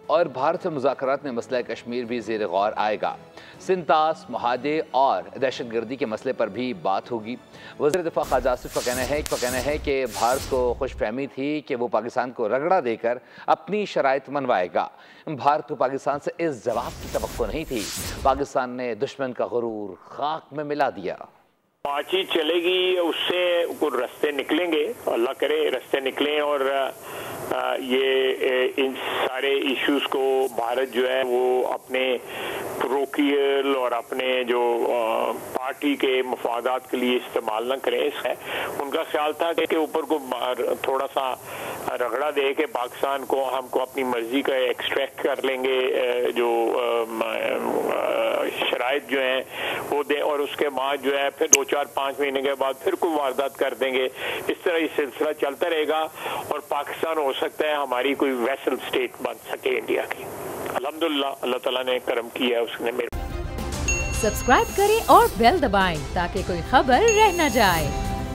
اور بھارت سے مذاکرات میں مسئلہ کشمیر بھی زیر غور آئے گا۔ سنتاس، معاہدے اور دہشت گردی کے مسئلے پر بھی بات ہوگی۔ وزیر دفاع خواجہ آصف کا کہنا ہے کہ بھارت کو خوش فہمی تھی کہ وہ پاکستان کو رگڑا دے کر اپنی شرائط منوائے گا۔ بھارت کو پاکستان سے اس جواب کی توقع نہیں تھی۔ پاکستان نے دشمن کا غرور خاک میں ملا دیا۔ بات چیت چلے گی، اس سے کچھ رستے نکلیں گے، اللہ کرے رستے نکلیں، اور یہ ان سارے ایشوز کو بھارت جو ہے وہ اپنے پروکیل اور اپنے جو پارٹی کے مفادات کے لیے استعمال نہ کریں۔ ان کا خیال تھا کہ اوپر کو تھوڑا سا رگڑا دے کے پاکستان کو ہم کو اپنی مرضی کا ایکسٹریکٹ کر لیں گے، جو شرائط جو ہیں وہ دیں، اور اس کے بعد جو ہے پھر 2-4-5 مہینے کے بعد پھر کوئی واردات کر دیں گے۔ اس طرح یہ سلسلہ چلتا رہے گا اور پاکستان ہو سکتا ہے ہماری کوئی ویسل سٹیٹ بن سکے انڈیا کی۔ الحمدللہ اللہ تعالیٰ نے کرم کیا، اس نے میرے۔ سبسکرائب کریں اور بیل دبائیں تاکہ کوئی خبر رہ نہ جائے۔